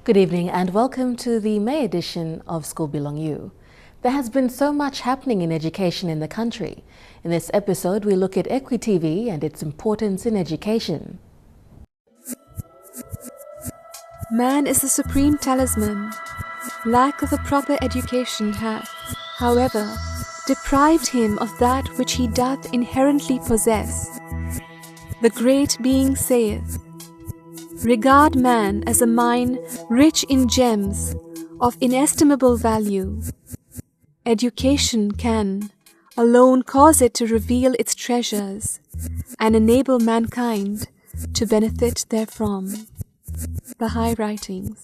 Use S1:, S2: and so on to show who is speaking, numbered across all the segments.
S1: Good evening and welcome to the May edition of Skul Bilong You. There has been so much happening in education in the country. In this episode, we look at EquiTV and its importance in education.
S2: Man is the supreme talisman. Lack of a proper education hath, however, deprived him of that which he doth inherently possess. The great being saith, "Regard man as a mine rich in gems of inestimable value. Education can alone cause it to reveal its treasures and enable mankind to benefit therefrom." The High Writings.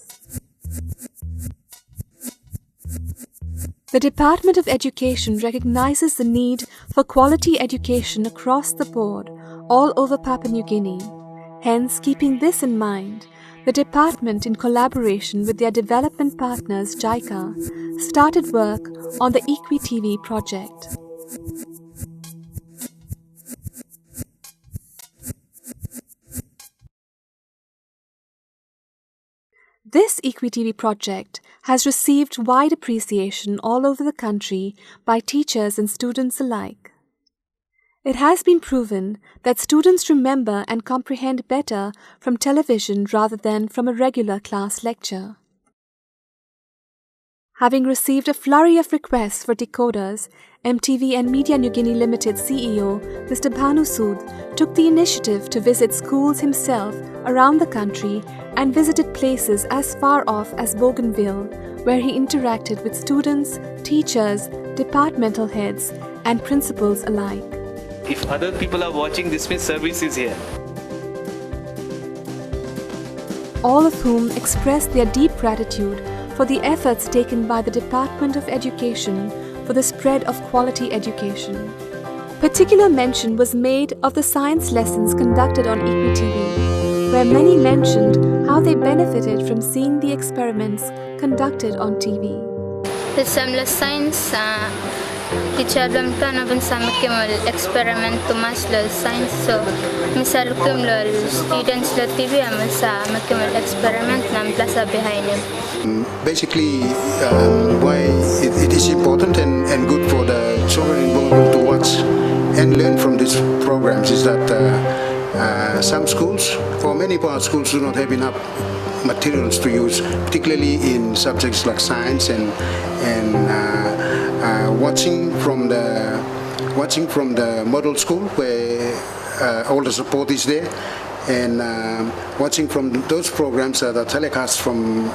S2: The Department of Education recognizes the need for quality education across the board all over Papua New Guinea. Hence, keeping this in mind, the department, in collaboration with their development partners JICA, started work on the EquiTV project. This EquiTV project has received wide appreciation all over the country by teachers and students alike. It has been proven that students remember and comprehend better from television rather than from a regular class lecture. Having received a flurry of requests for decoders, MTV and Media New Guinea Limited CEO Mr. Bhanu Sood took the initiative to visit schools himself around the country and visited places as far off as Bougainville, where he interacted with students, teachers, departmental heads, and principals alike.
S3: If other people are watching, this means service is here.
S2: All of whom expressed their deep gratitude for the efforts taken by the Department of Education for the spread of quality education. Particular mention was made of the science lessons conducted on EquiTV, where many mentioned how they benefited from seeing the experiments conducted on TV.
S4: Samla science teacher belum kan abang sama kemal eksperimen tu mas le science so misal kemal students le TV amasa kemal eksperimen nam plaza behind him.
S5: Basically, why it is important and good for the children in Bilong to watch and learn from these programs is that some schools, or many part schools, do not have enough materials to use, particularly in subjects like science and watching from the model school where all the support is there, and watching from those programs that are telecast from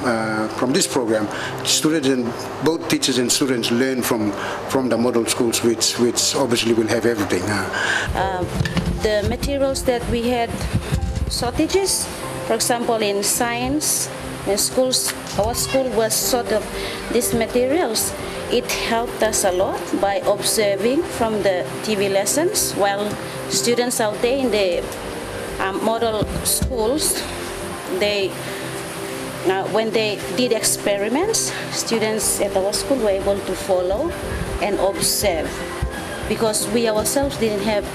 S5: this program, students and both teachers and students learn from the model schools, which obviously will have everything.
S6: The materials that we had shortages, for example, in science, in schools, our school was short of these materials. It helped us a lot by observing from the TV lessons while students out there in the model schools, when they did experiments, students at our school were able to follow and observe because we ourselves didn't have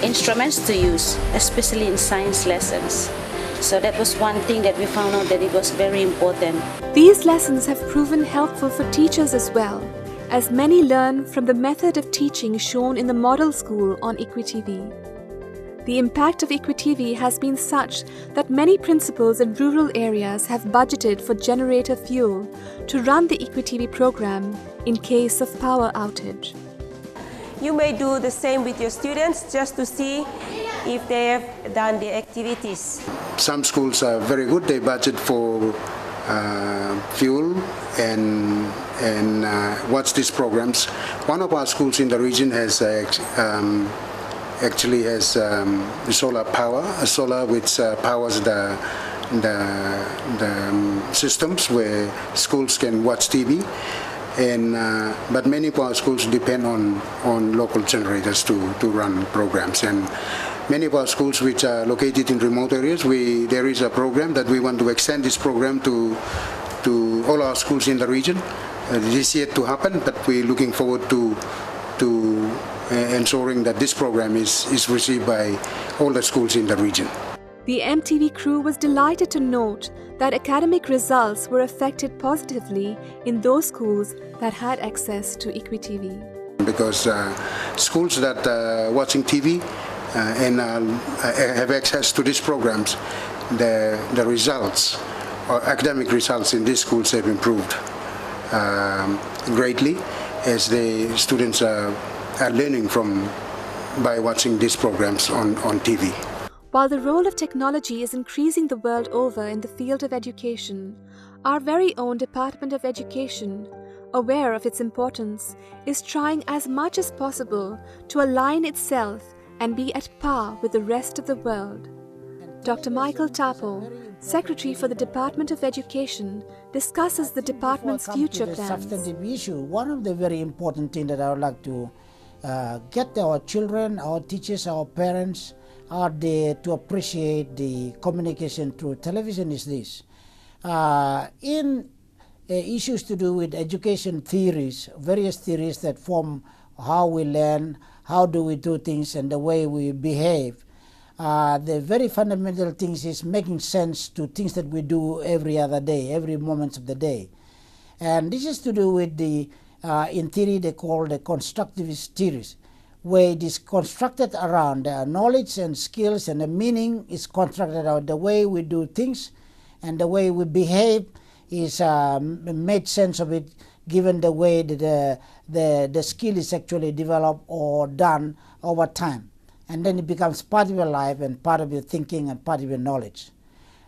S6: instruments to use, especially in science lessons. So that was one thing that we found out that it was very important.
S2: These lessons have proven helpful for teachers as well, as many learn from the method of teaching shown in the model school on EquiTV. The impact of EquiTV has been such that many principals in rural areas have budgeted for generator fuel to run the EquiTV program in case of power outage.
S7: You may do the same with your students just to see if they have done the activities.
S5: Some schools are very good. They budget for fuel and watch these programs. One of our schools in the region has actually has solar power, a solar which powers the systems where schools can watch TV. But many of our schools depend on local generators to run programs, and many of our schools which are located in remote areas, there is a program that we want to extend this program to all our schools in the region. It is yet to happen, but we're looking forward to ensuring that this program is received by all the schools in the region.
S2: The MTV crew was delighted to note that academic results were affected positively in those schools that had access to EquiTV.
S5: Because schools that are watching TV and have access to these programs, the results or academic results in these schools have improved greatly, as the students are learning by watching these programs on TV.
S2: While the role of technology is increasing the world over in the field of education, our very own Department of Education, aware of its importance, is trying as much as possible to align itself and be at par with the rest of the world. Dr. Michael Tapo, Secretary for the Department of Education, discusses the department's future plans.
S8: Substantive issue. One of the very important things that I would like to get our children, our teachers, our parents out there to appreciate the communication through television is this. In issues to do with education theories, various theories that form how we learn, how do we do things, and the way we behave, the very fundamental things is making sense to things that we do every other day, every moment of the day. And this is to do with the, in theory they call the constructivist theories, where it is constructed around knowledge and skills, and the meaning is constructed out the way we do things, and the way we behave is made sense of it given the way that the skill is actually developed or done over time. And then it becomes part of your life and part of your thinking and part of your knowledge.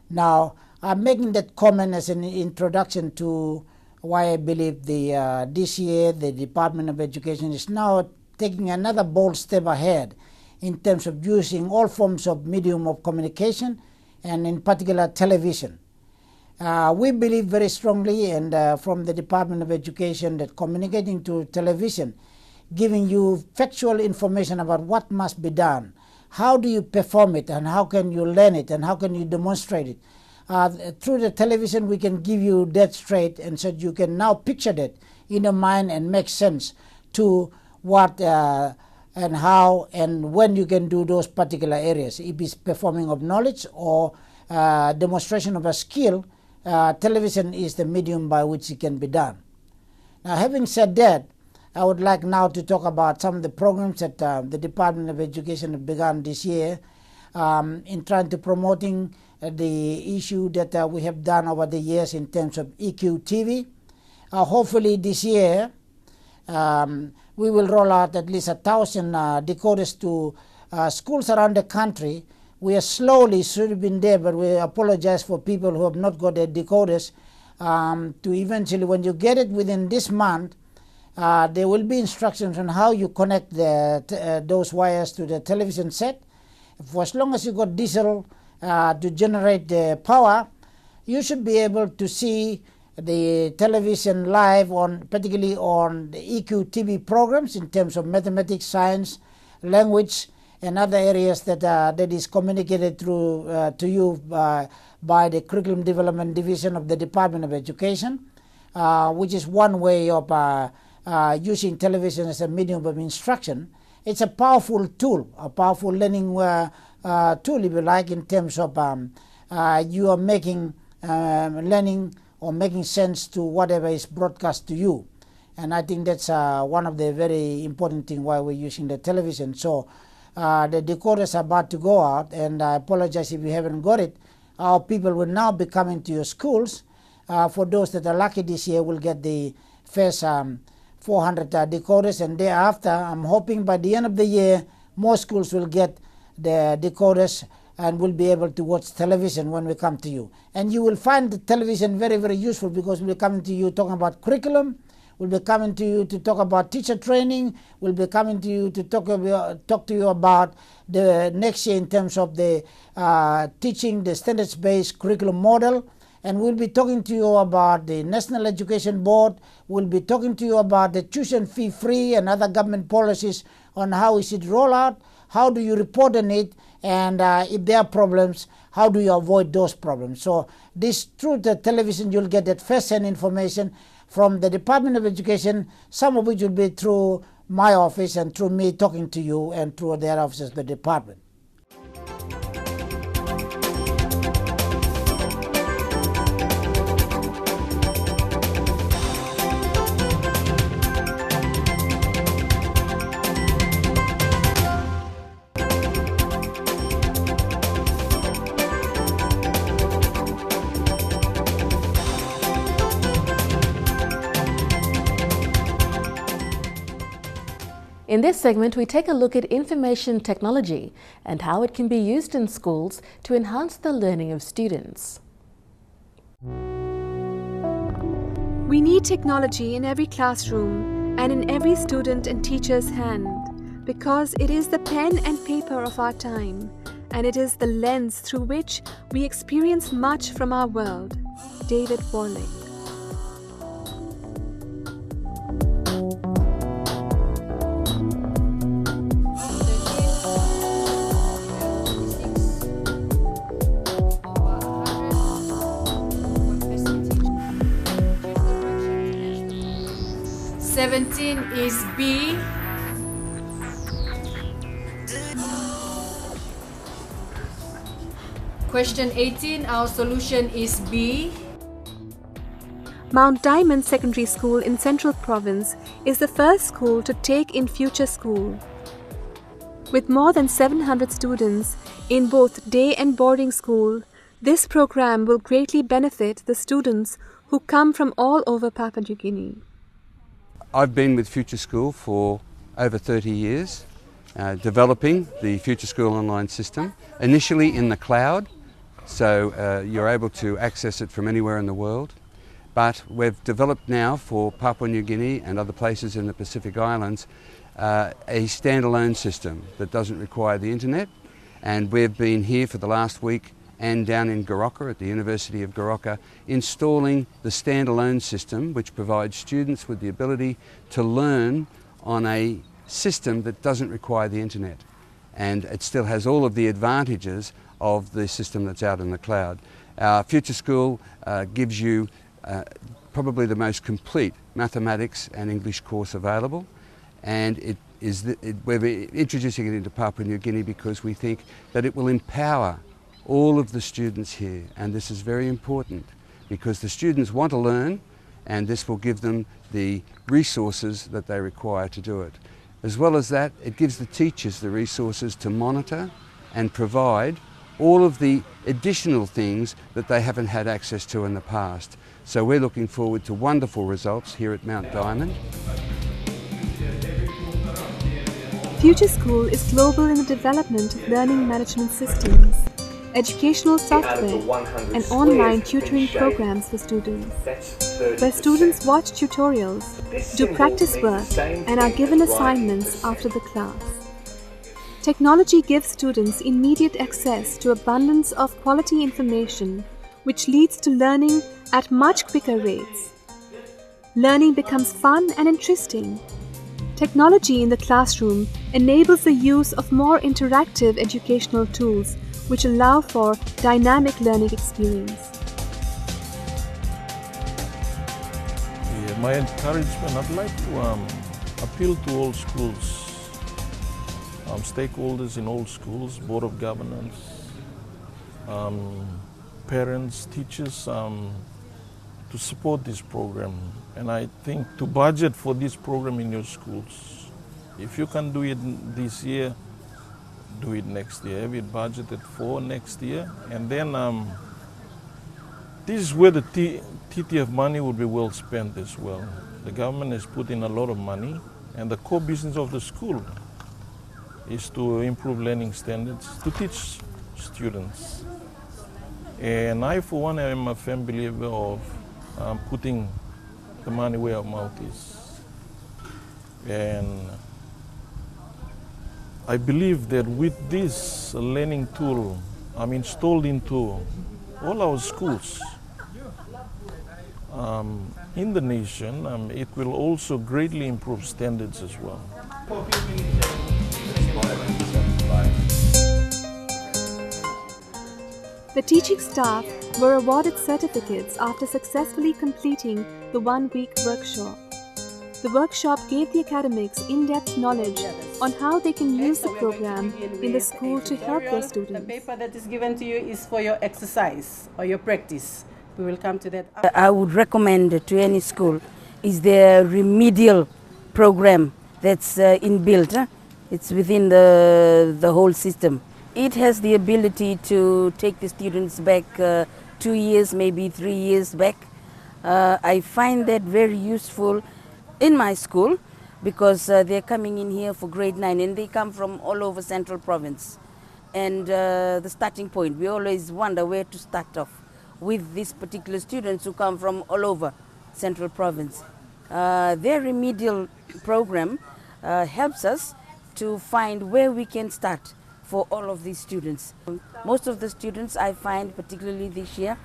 S8: Now, I'm making that comment as an introduction to why I believe this year the Department of Education is now taking another bold step ahead in terms of using all forms of medium of communication, and in particular television. We believe very strongly, and from the Department of Education, that communicating to television, giving you factual information about what must be done, how do you perform it, and how can you learn it, and how can you demonstrate it. Through the television we can give you that straight, and so you can now picture that in your mind and make sense to what and how and when you can do those particular areas. If it's performing of knowledge or demonstration of a skill, television is the medium by which it can be done. Now, having said that, I would like now to talk about some of the programs that the Department of Education have begun this year in trying to promoting the issue that we have done over the years in terms of EQTV. Hopefully this year we will roll out at least 1,000 decoders to schools around the country. We are slowly, should have been there, but we apologize for people who have not got their decoders. To eventually, when you get it within this month, there will be instructions on how you connect those wires to the television set. For as long as you got diesel to generate the power, you should be able to see the television live, particularly on the EQTV programs in terms of mathematics, science, language, and other areas that is communicated through to you by the Curriculum Development Division of the Department of Education, which is one way of using television as a medium of instruction. It's a powerful tool, a powerful learning tool, if you like, in terms of you are making learning or making sense to whatever is broadcast to you. And I think that's one of the very important things why we're using the television. So the decoders are about to go out, and I apologize if you haven't got it. Our people will now be coming to your schools. For those that are lucky this year, will get the first 400 decoders, and thereafter, I'm hoping by the end of the year, more schools will get the decoders and will be able to watch television when we come to you. And you will find the television very, very useful, because we'll be coming to you talking about curriculum, we'll be coming to you to talk about teacher training, we'll be coming to you to talk to you about the next year in terms of the teaching the standards-based curriculum model. And we'll be talking to you about the National Education Board. We'll be talking to you about the tuition fee free and other government policies on how is it roll out, how do you report on it, and if there are problems, how do you avoid those problems. So this, through the television, you'll get that first-hand information from the Department of Education, some of which will be through my office and through me talking to you and through their offices, the department.
S1: In this segment, we take a look at information technology and how it can be used in schools to enhance the learning of students.
S2: We need technology in every classroom and in every student and teacher's hand because it is the pen and paper of our time, and it is the lens through which we experience much from our world. David Warlick.
S9: Seventeen is B. Question 18, our solution is B.
S2: Mount Diamond Secondary School in Central Province is the first school to take in Future School. With more than 700 students in both day and boarding school, this program will greatly benefit the students who come from all over Papua New Guinea.
S10: I've been with Future School for over 30 years, developing the Future School online system, initially in the cloud, so you're able to access it from anywhere in the world. But we've developed now for Papua New Guinea and other places in the Pacific Islands a standalone system that doesn't require the internet, and we've been here for the last week and down in Goroka at the University of Goroka installing the standalone system, which provides students with the ability to learn on a system that doesn't require the internet, and it still has all of the advantages of the system that's out in the cloud. Our Future School gives you probably the most complete mathematics and English course available, and we're introducing it into Papua New Guinea because we think that it will empower all of the students here, and this is very important because the students want to learn, and this will give them the resources that they require to do it. As well as that, it gives the teachers the resources to monitor and provide all of the additional things that they haven't had access to in the past. So we're looking forward to wonderful results here at Mount Diamond.
S2: Future School is global in the development of learning management systems, educational software, and online tutoring programs for students, where students watch tutorials, do practice work, and are given assignments after the class. Technology gives students immediate access to abundance of quality information, which leads to learning at much quicker rates. Learning becomes fun and interesting. Technology in the classroom enables the use of more interactive educational tools which allow for dynamic learning experience.
S11: My encouragement, I'd like to appeal to all schools, stakeholders in all schools, Board of Governance, parents, teachers, to support this program. And I think to budget for this program in your schools. If you can do it this year, do it next year. Have it budgeted for next year. And then this is where the TTF money would be well spent as well. The government has put in a lot of money, and the core business of the school is to improve learning standards, to teach students. And I, for one, am a firm believer of putting the money where our mouth is. And I believe that with this learning tool installed into all our schools in the nation, it will also greatly improve standards as well.
S2: The teaching staff were awarded certificates after successfully completing the one-week workshop. The workshop gave the academics in-depth knowledge on how they can use the program in the school to help their students.
S12: The paper that is given to you is for your exercise or your practice. We will come to that.
S13: I would recommend to any school is the remedial program that's inbuilt. It's within the whole system. It has the ability to take the students back 2 years, maybe 3 years back. I find that very useful in my school. because they're coming in here for grade 9 and they come from all over Central Province. And the starting point, we always wonder where to start off with these particular students who come from all over Central Province. Their remedial program helps us to find where we can start for all of these students. Most of the students I find, particularly this year,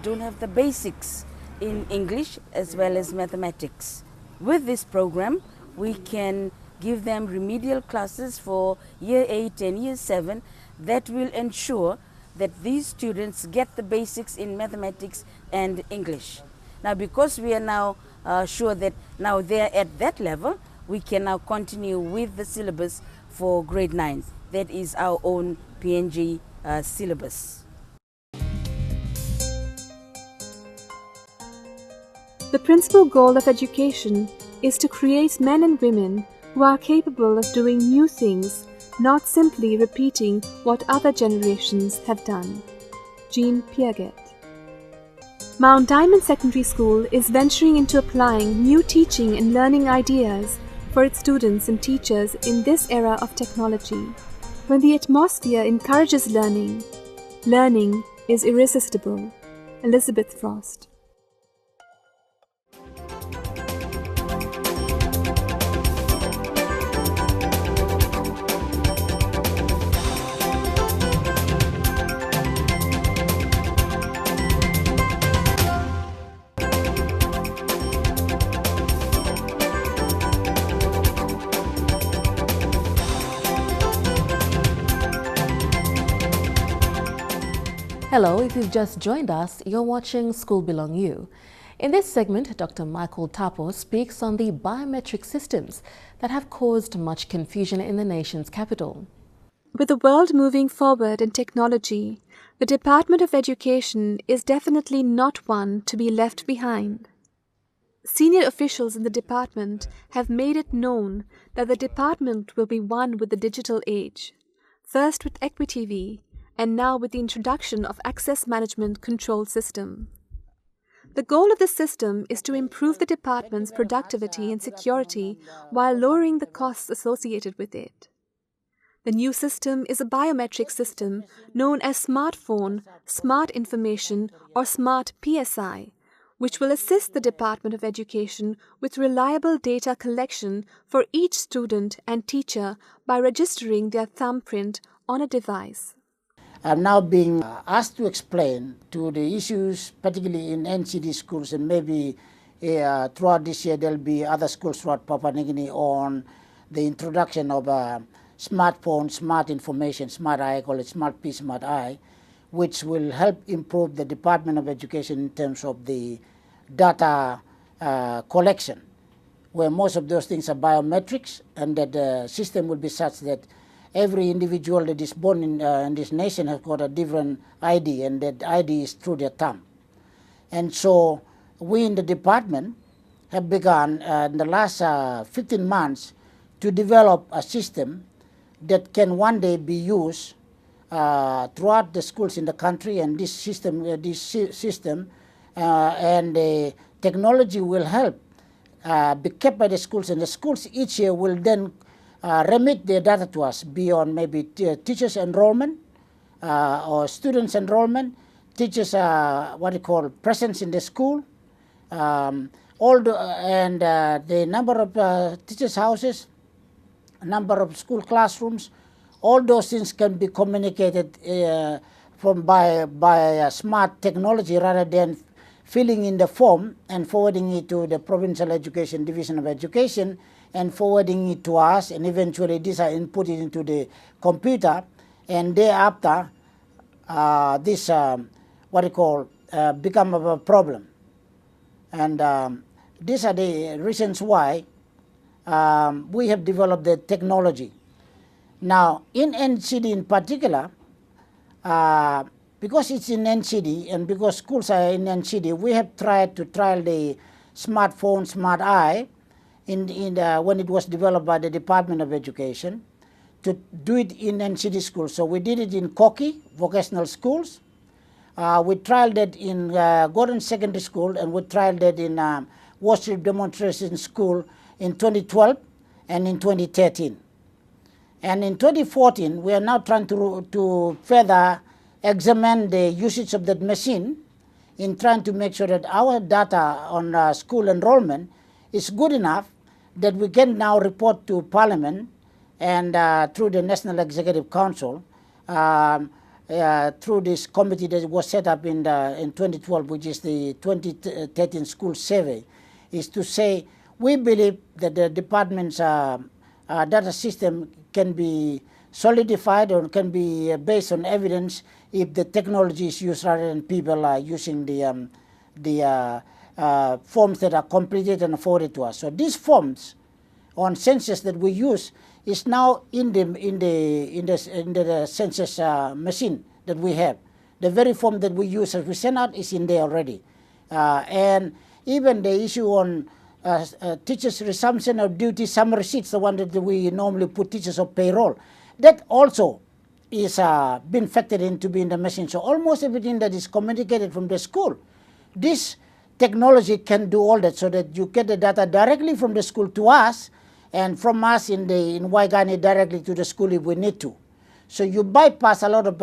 S13: don't have the basics in English as well as mathematics. With this program, we can give them remedial classes for year 8 and year 7 that will ensure that these students get the basics in mathematics and English. Now, because we are now sure that now they are at that level, we can now continue with the syllabus for grade 9. That is our own PNG syllabus.
S2: The principal goal of education is to create men and women who are capable of doing new things, not simply repeating what other generations have done. Jean Piaget. Mount Diamond Secondary School is venturing into applying new teaching and learning ideas for its students and teachers in this era of technology. When the atmosphere encourages learning, learning is irresistible. Elizabeth Frost.
S1: Hello, if you've just joined us, you're watching Skul Bilong You. In this segment, Dr. Michael Tapo speaks on the biometric systems that have caused much confusion in the nation's capital.
S2: With the world moving forward in technology, the Department of Education is definitely not one to be left behind. Senior officials in the department have made it known that the department will be one with the digital age, first with EquiTV, and now with the introduction of Access Management Control System. The goal of the system is to improve the department's productivity and security while lowering the costs associated with it. The new system is a biometric system known as Smartphone, Smart Information or Smart PSI, which will assist the Department of Education with reliable data collection for each student and teacher by registering their thumbprint on a device.
S8: I'm now being asked to explain to the issues, particularly in NCD schools, and maybe throughout this year there'll be other schools throughout Papua New Guinea, on the introduction of smartphone, smart information, smart I, I call it smart P, smart I, which will help improve the Department of Education in terms of the data collection, where most of those things are biometrics, and that the system will be such that every individual that is born in this nation has got a different ID, and that ID is through their thumb. And so we in the department have begun in the last 15 months to develop a system that can one day be used throughout the schools in the country, and this system and the technology will help be kept by the schools, and the schools each year will then remit their data to us beyond maybe teachers' enrollment or students' enrollment, teachers' what you call presence in the school, and the number of teachers' houses, number of school classrooms. All those things can be communicated by smart technology rather than filling in the form and forwarding it to the Provincial Education Division of Education and forwarding it to us, and eventually these are inputted into the computer, and thereafter this what you call become a problem. And these are the reasons why we have developed the technology. Now in NCD in particular, because it's in NCD and because schools are in NCD, we have tried to trial the smartphone, smart I, when it was developed by the Department of Education, to do it in NCD schools. So we did it in Koki vocational schools. We trialed it in Gordon Secondary School, and we trialed it in Worship Demonstration School in 2012 and in 2013. And in 2014, we are now trying to further examine the usage of that machine in trying to make sure that our data on school enrollment is good enough that we can now report to Parliament and through the National Executive Council, through this committee that was set up in 2012, which is the 2013 school survey, is to say we believe that the department's data system can be solidified or can be based on evidence if the technology is used rather than people are using the forms that are completed and forwarded to us. So these forms on census that we use is now in the census machine that we have. The very form that we use as we send out is in there already. And even the issue on teachers' resumption of duty summer receipts, the one that we normally put teachers of payroll, that also is been factored in to be in the machine. So almost everything that is communicated from the school, this technology can do all that, so that you get the data directly from the school to us, and from us in Waigani directly to the school if we need to. So you bypass a lot of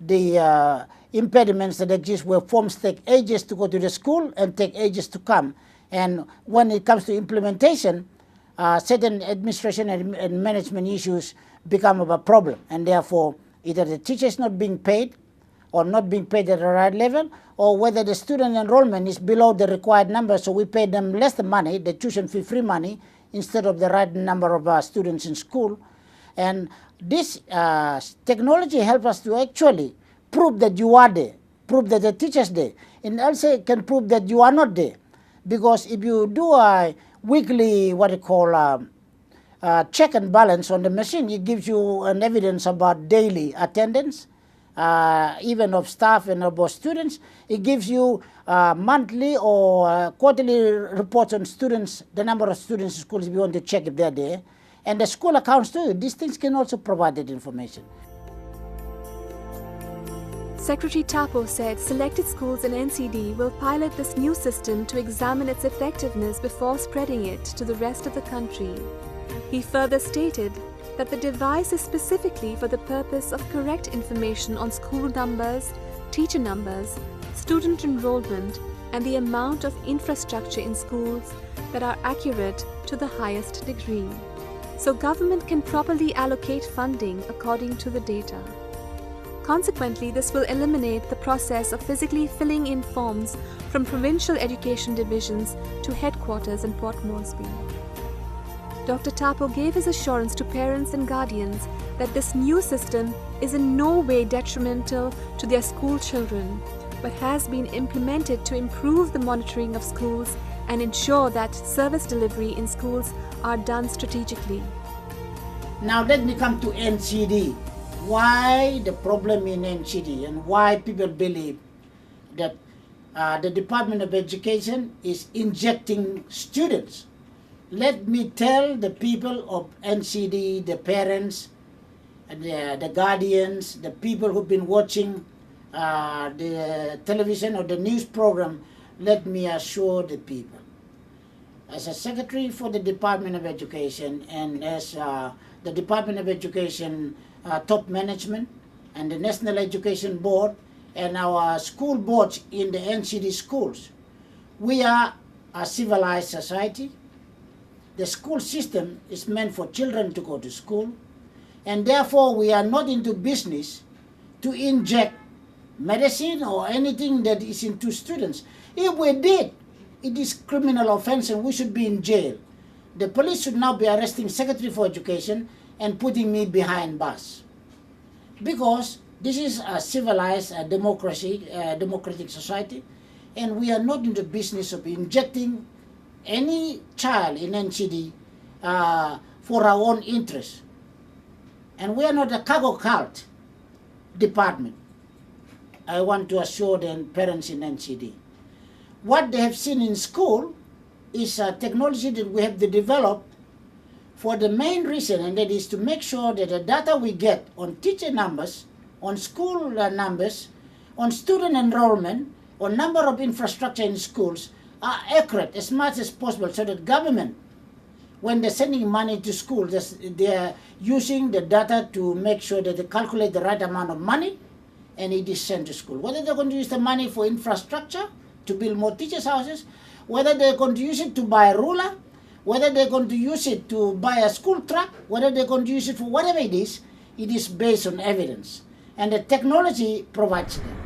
S8: the impediments that exist where forms take ages to go to the school and take ages to come. And when it comes to implementation, certain administration and management issues become a problem, and therefore either the teacher is not being paid or not being paid at the right level, or whether the student enrollment is below the required number, so we pay them less the money, the tuition fee free money, instead of the right number of students in school. And this technology helps us to actually prove that you are there, prove that the teacher is there, and also can prove that you are not there. Because if you do a weekly, what you call check and balance on the machine, it gives you an evidence about daily attendance, even of staff and about students. It gives you monthly or quarterly reports on students, the number of students in schools if you want to check if they're there. And the school accounts too. These things can also provide that information.
S2: Secretary Tapo said selected schools in NCD will pilot this new system to examine its effectiveness before spreading it to the rest of the country. He further stated that the device is specifically for the purpose of correct information on school numbers, teacher numbers, student enrollment, and the amount of infrastructure in schools that are accurate to the highest degree, so government can properly allocate funding according to the data. Consequently, this will eliminate the process of physically filling in forms from provincial education divisions to headquarters in Port Moresby. Dr. Tapo gave his assurance to parents and guardians that this new system is in no way detrimental to their school children, but has been implemented to improve the monitoring of schools and ensure that service delivery in schools are done strategically.
S8: Now let me come to NCD. Why the problem in NCD and why people believe that the Department of Education is injecting students. Let me tell the people of NCD, the parents, the guardians, the people who've been watching the television or the news program, let me assure the people. As a secretary for the Department of Education and as the Department of Education top management and the National Education Board and our school boards in the NCD schools, we are a civilized society. The school system is meant for children to go to school, and therefore we are not into business to inject medicine or anything that is into students. If we did, it is criminal offense and we should be in jail. The police should now be arresting Secretary for Education and putting me behind bars. Because this is a civilized democratic society, and we are not in the business of injecting any child in NCD for our own interest. And we are not a cargo cult department. I want to assure the parents in NCD. What they have seen in school is a technology that we have developed for the main reason, and that is to make sure that the data we get on teacher numbers, on school numbers, on student enrollment, on number of infrastructure in schools are accurate as much as possible, so that government, when they're sending money to school, they're using the data to make sure that they calculate the right amount of money and it is sent to school. Whether they're going to use the money for infrastructure, to build more teachers' houses, whether they're going to use it to buy a ruler, whether they're going to use it to buy a school truck, whether they're going to use it for whatever it is based on evidence. And the technology provides them.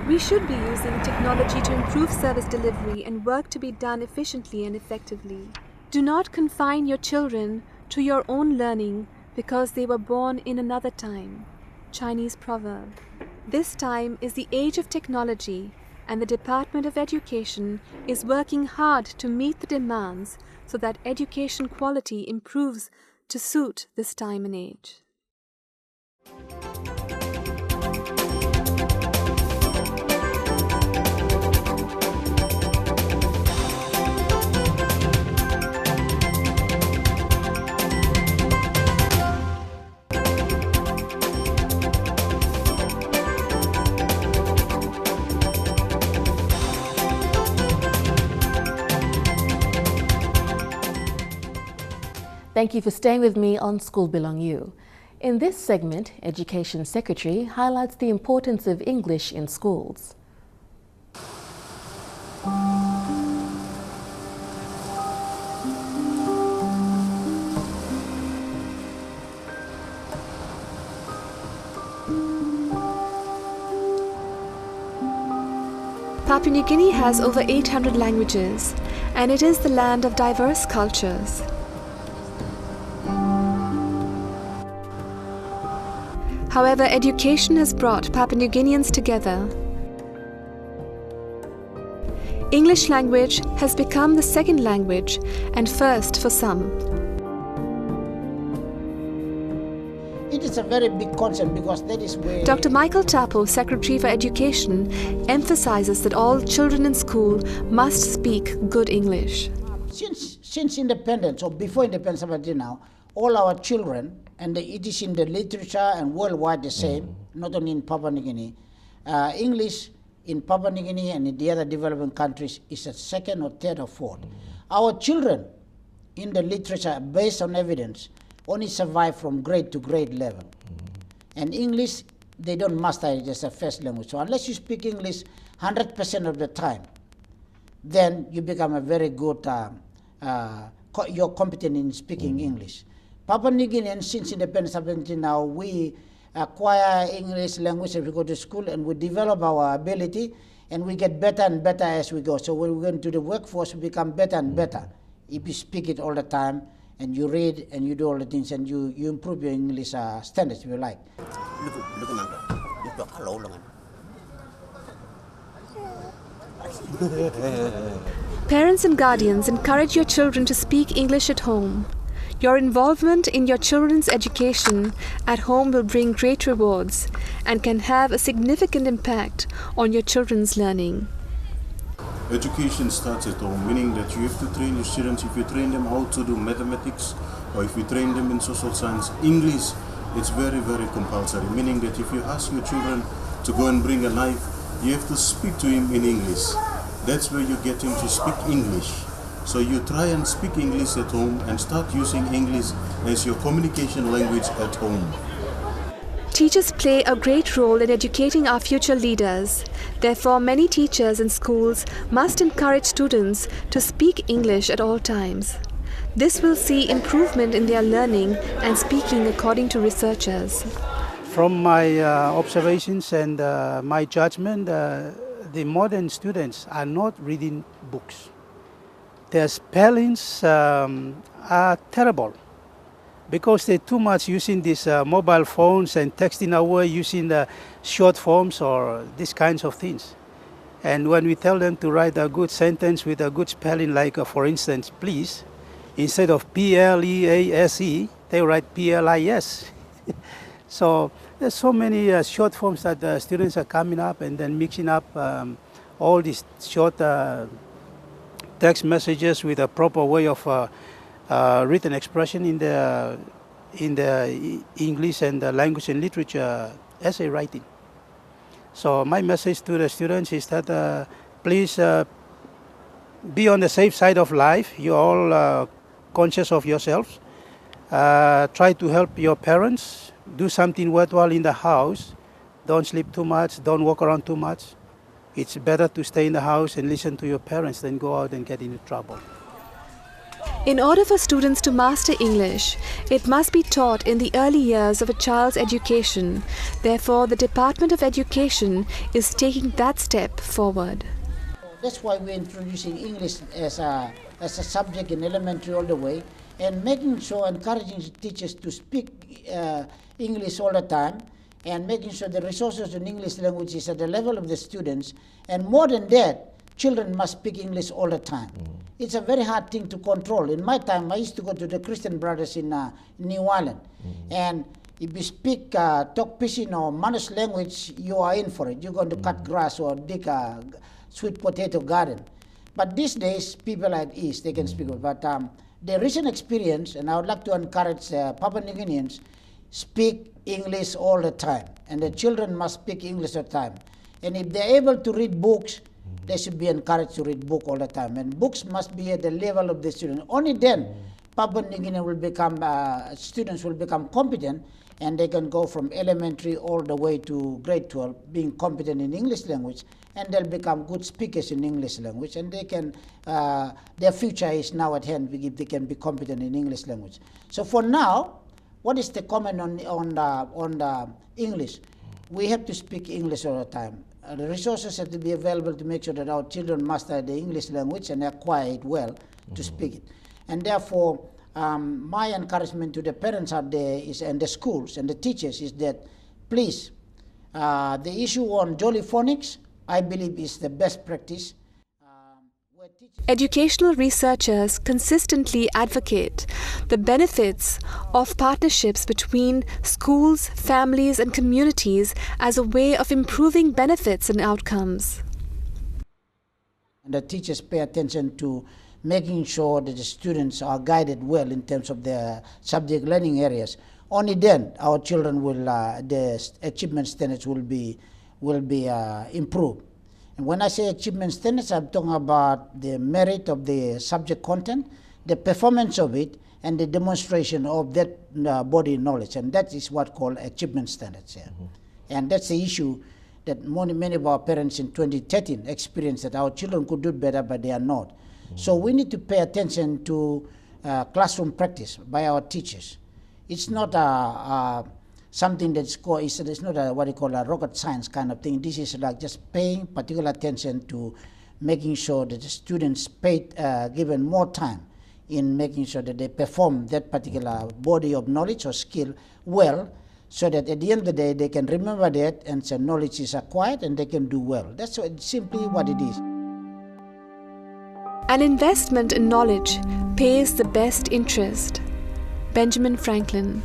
S2: We should be using technology to improve service delivery and work to be done efficiently and effectively. Do not confine your children to your own learning because they were born in another time. Chinese proverb. This time is the age of technology, and the Department of Education is working hard to meet the demands so that education quality improves to suit this time and age.
S1: Thank you for staying with me on Skul Bilong You. In this segment, Education Secretary highlights the importance of English in schools.
S2: Papua New Guinea has over 800 languages, and it is the land of diverse cultures. However, education has brought Papua New Guineans together. English language has become the second language and first for some.
S8: It is a very big concern because that is where...
S2: Dr. Michael Tapo, Secretary for Education, emphasizes that all children in school must speak good English.
S8: Since independence, or before independence up until now, all our children, and it is in the literature and worldwide the same, not only in Papua New Guinea, English in Papua New Guinea and in the other developing countries is a second or third or fourth. Our children in the literature, based on evidence, only survive from grade to grade level. And English, they don't master it as a first language. So unless you speak English 100% of the time, then you become a very good, you're competent in speaking English. Papua New Guineans, since independence up until now, we acquire English language as we go to school, and we develop our ability, and we get better and better as we go. So when we go into the workforce, we become better and better. If you speak it all the time, and you read, and you do all the things, and you improve your English standards, if you like.
S2: Parents and guardians encourage your children to speak English at home. Your involvement in your children's education at home will bring great rewards and can have a significant impact on your children's learning.
S14: Education starts at home, meaning that you have to train your students. If you train them how to do mathematics, or if you train them in social science, English, it's very, very compulsory, meaning that if you ask your children to go and bring a knife, you have to speak to him in English. That's where you get him to speak English. So you try and speak English at home and start using English as your communication language at home.
S2: Teachers play a great role in educating our future leaders. Therefore, many teachers in schools must encourage students to speak English at all times. This will see improvement in their learning and speaking according to researchers.
S15: From my observations and my judgment, the modern students are not reading books. Their spellings are terrible because they're too much using these mobile phones and texting away using the short forms or these kinds of things. And when we tell them to write a good sentence with a good spelling, like for instance, please, instead of P-L-E-A-S-E, they write P-L-I-S. So there's so many short forms that students are coming up and then mixing up all these short text messages with a proper way of written expression in the English and the language and literature essay writing. So my message to the students is that please be on the safe side of life. You're all conscious of yourselves. Try to help your parents. Do something worthwhile in the house. Don't sleep too much. Don't walk around too much. It's better to stay in the house and listen to your parents than go out and get into trouble.
S2: In order for students to master English, it must be taught in the early years of a child's education. Therefore, the Department of Education is taking that step forward.
S8: That's why we're introducing English as a subject in elementary all the way, and making sure, encouraging teachers to speak English all the time, and making sure the resources in English language is at the level of the students. And more than that, children must speak English all the time. It's a very hard thing to control. In my time, I used to go to the Christian Brothers in New Ireland. And if you speak Tok Pisin or Manus language, you are in for it. You're going to cut grass or dig a sweet potato garden. But these days, people are at ease. They can speak it. But the recent experience, and I would like to encourage Papua New Guineans, speak English all the time. And the children must speak English all the time. And if they're able to read books, they should be encouraged to read book all the time. And books must be at the level of the student. Only then Papua New Guinea will become, students will become competent, and they can go from elementary all the way to grade 12 being competent in English language, and they'll become good speakers in English language, and they can, their future is now at hand if they can be competent in English language. So for now, what is the comment on English? We have to speak English all the time. The resources have to be available to make sure that our children master the English language and acquire it well to speak it. And therefore, my encouragement to the parents out there is, and the schools and the teachers, is that please, the issue on Jolly Phonics, I believe, is the best practice.
S2: Educational researchers consistently advocate the benefits of partnerships between schools, families, and communities as a way of improving benefits and outcomes.
S8: And the teachers pay attention to making sure that the students are guided well in terms of their subject learning areas. Only then our children will, the achievement standards will be improved. And when I say achievement standards, I'm talking about the merit of the subject content, the performance of it, and the demonstration of that body knowledge. And that is what called achievement standards here. And that's the issue that many of our parents in 2013 experienced, that our children could do better, but they are not. So we need to pay attention to classroom practice by our teachers. It's not something that's called, it's not what you call a rocket science kind of thing. This is like just paying particular attention to making sure that the students given more time in making sure that they perform that particular body of knowledge or skill well, so that at the end of the day they can remember that, and so knowledge is acquired and they can do well. That's simply what it is.
S2: An investment in knowledge pays the best interest. Benjamin Franklin.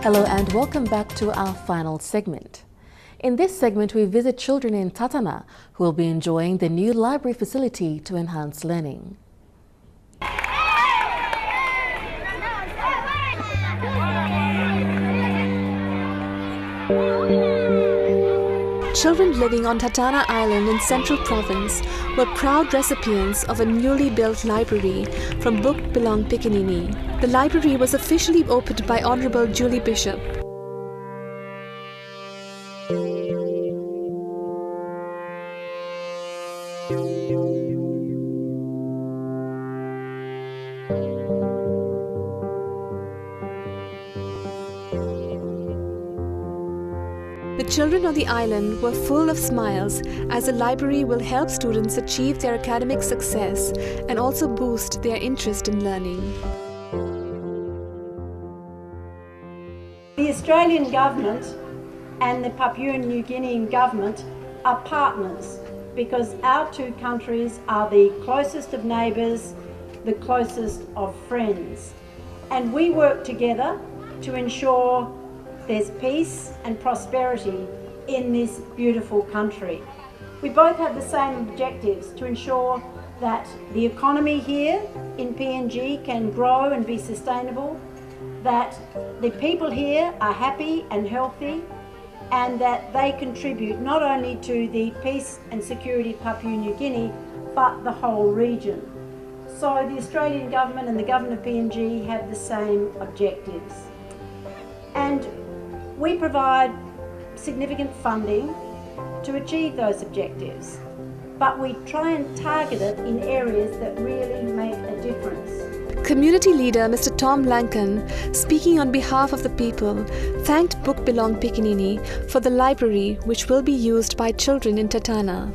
S1: Hello and welcome back to our final segment. In this segment, we visit children in Tatana who will be enjoying the new library facility to enhance learning.
S2: Children living on Tatana Island in Central Province were proud recipients of a newly built library from Book Bilong Pikanini. The library was officially opened by Honorable Julie Bishop. The children on the island were full of smiles, as the library will help students achieve their academic success and also boost their interest in learning.
S16: The Australian government and the Papua New Guinean government are partners, because our two countries are the closest of neighbours, the closest of friends. and we work together to ensure there's peace and prosperity in this beautiful country. We both have the same objectives: to ensure that the economy here in PNG can grow and be sustainable, that the people here are happy and healthy, and that they contribute not only to the peace and security of Papua New Guinea, but the whole region. So the Australian government and the government of PNG have the same objectives. And we provide significant funding to achieve those objectives, but we try and target it in areas that really make a difference.
S2: Community leader Mr. Tom Lankan, speaking on behalf of the people, thanked Book Bilong Pikinini for the library which will be used by children in Tatana.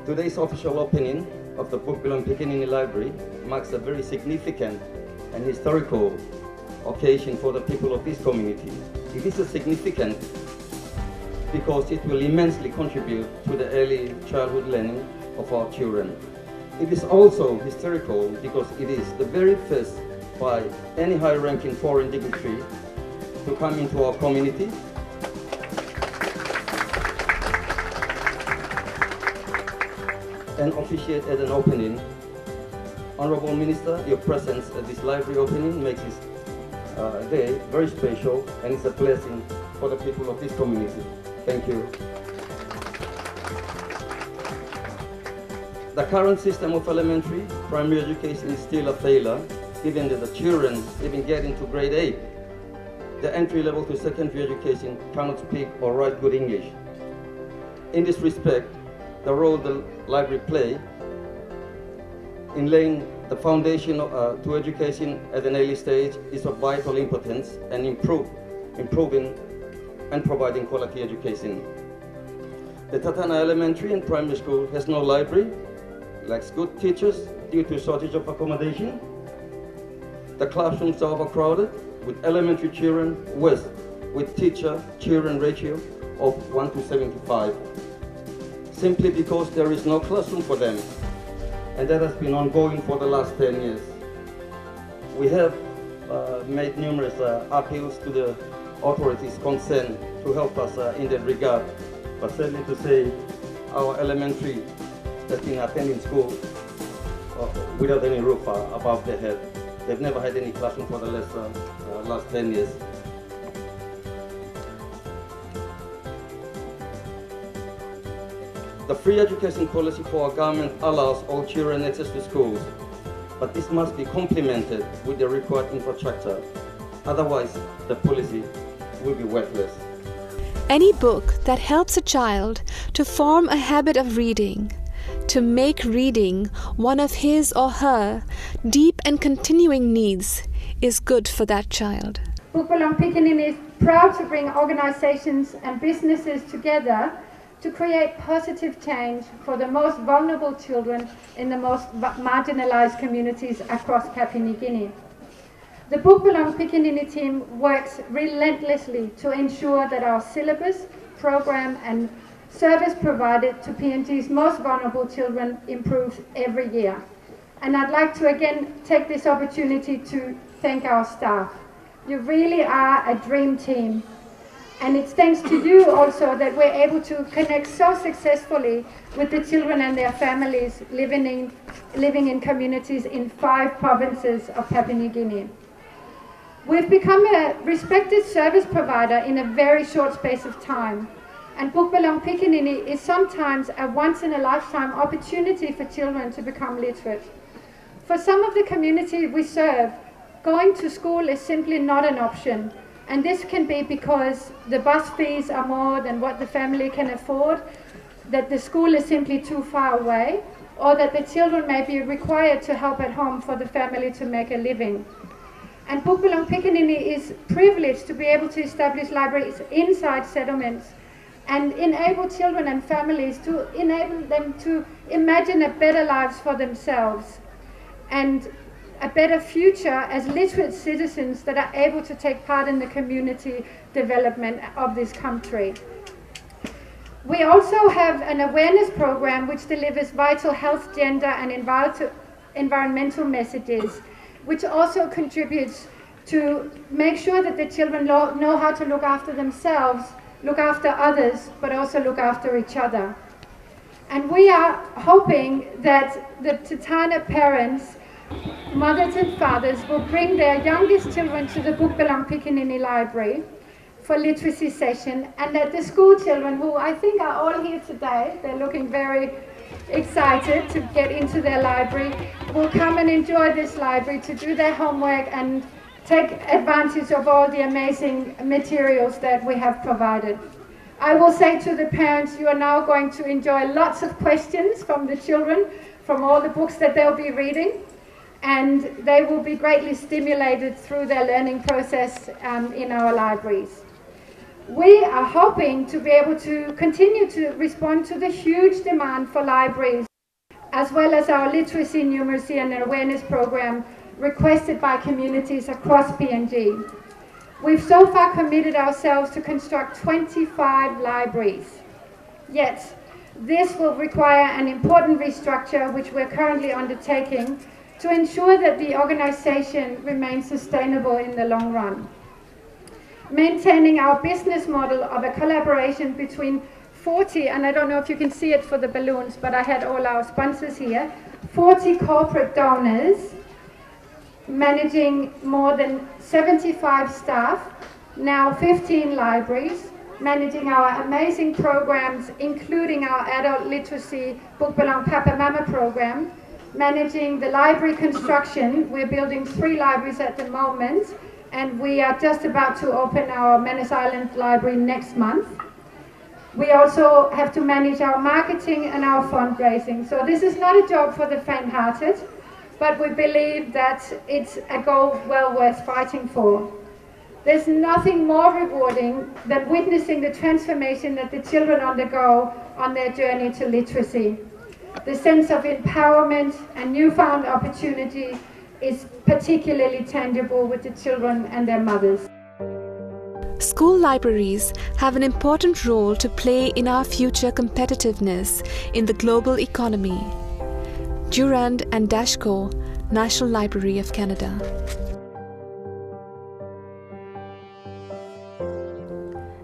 S17: Today's official opening of the Book Bilong Pikinini Library marks a very significant and historical occasion for the people of this community. It is significant because it will immensely contribute to the early childhood learning of our children. It is also historical because it is the very first by any high-ranking foreign dignitary to come into our community and officiate at an opening. Honourable Minister, your presence at this library opening makes this day very special, and it's a blessing for the people of this community. Thank you. The current system of elementary, primary education is still a failure, given that the children even get into grade 8. The entry level to secondary education cannot speak or write good English. In this respect, the role the library plays in laying the foundation to education at an early stage is of vital importance and improving and providing quality education. The Tatana Elementary and Primary School has no library, lacks good teachers due to shortage of accommodation. The classrooms are overcrowded with elementary children with teacher-children ratio of 1:75, simply because there is no classroom for them, and that has been ongoing for the last 10 years. We have made numerous appeals to the authorities concerned to help us in that regard, but sadly to say, our elementary has been attending school without any roof above their head. They've never had any classroom for the last 10 years. The free education policy for our government allows all children access to schools, but this must be complemented with the required infrastructure. Otherwise, the policy will be worthless.
S2: Any book that helps a child to form a habit of reading, to make reading one of his or her deep and continuing needs, is good for that child.
S18: Book Bilong Pikinini is proud to bring organizations and businesses together to create positive change for the most vulnerable children in the most marginalized communities across Papua New Guinea. The Book Bilong Pikinini team works relentlessly to ensure that our syllabus, program and service provided to PNG's most vulnerable children improves every year. And I'd like to again take this opportunity to thank our staff. You really are a dream team. And it's thanks to you also that we're able to connect so successfully with the children and their families living in communities in 5 provinces of Papua New Guinea. We've become a respected service provider in a very short space of time. And Book Bilong Pikinini is sometimes a once-in-a-lifetime opportunity for children to become literate. For some of the community we serve, going to school is simply not an option. And this can be because the bus fees are more than what the family can afford, that the school is simply too far away, or that the children may be required to help at home for the family to make a living. And Book Bilong Pikinini is privileged to be able to establish libraries inside settlements and enable children and families to enable them to imagine a better lives for themselves and a better future as literate citizens that are able to take part in the community development of this country. We also have an awareness program which delivers vital health, gender and environmental messages, which also contributes to make sure that the children know how to look after themselves, look after others, but also look after each other. And we are hoping that the Tutana parents, mothers and fathers, will bring their youngest children to the Book Bilong Piccaninny Library for literacy session, and that the school children, who I think are all here today, they're looking very excited to get into their library, will come and enjoy this library to do their homework and take advantage of all the amazing materials that we have provided. I will say to the parents, you are now going to enjoy lots of questions from the children, from all the books that they'll be reading, and they will be greatly stimulated through their learning process in our libraries. We are hoping to be able to continue to respond to the huge demand for libraries, as well as our literacy, numeracy and awareness program requested by communities across PNG. We've so far committed ourselves to construct 25 libraries. Yet, this will require an important restructure, which we're currently undertaking, to ensure that the organization remains sustainable in the long run. Maintaining our business model of a collaboration between 40, and I don't know if you can see it for the balloons, but I had all our sponsors here, 40 corporate donors, managing more than 75 staff, now 15 libraries, managing our amazing programs, including our adult literacy Book Bilong Papa Mama program, managing the library construction. We're building 3 libraries at the moment, and we are just about to open our Manus Island library next month. We also have to manage our marketing and our fundraising. So this is not a job for the faint-hearted, but we believe that it's a goal well worth fighting for. There's nothing more rewarding than witnessing the transformation that the children undergo on their journey to literacy. The sense of empowerment and newfound opportunity is particularly tangible with the children and their mothers.
S2: School libraries have an important role to play in our future competitiveness in the global economy. Durand and Dashko, National Library of Canada.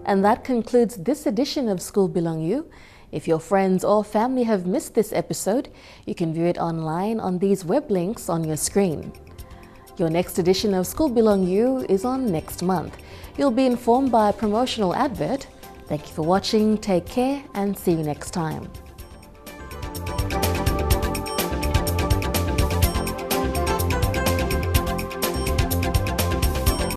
S1: And that concludes this edition of Skul Bilong You. If your friends or family have missed this episode, you can view it online on these web links on your screen. Your next edition of Skul Bilong You is on next month. You'll be informed by a promotional advert. Thank you for watching, take care, and see you next time.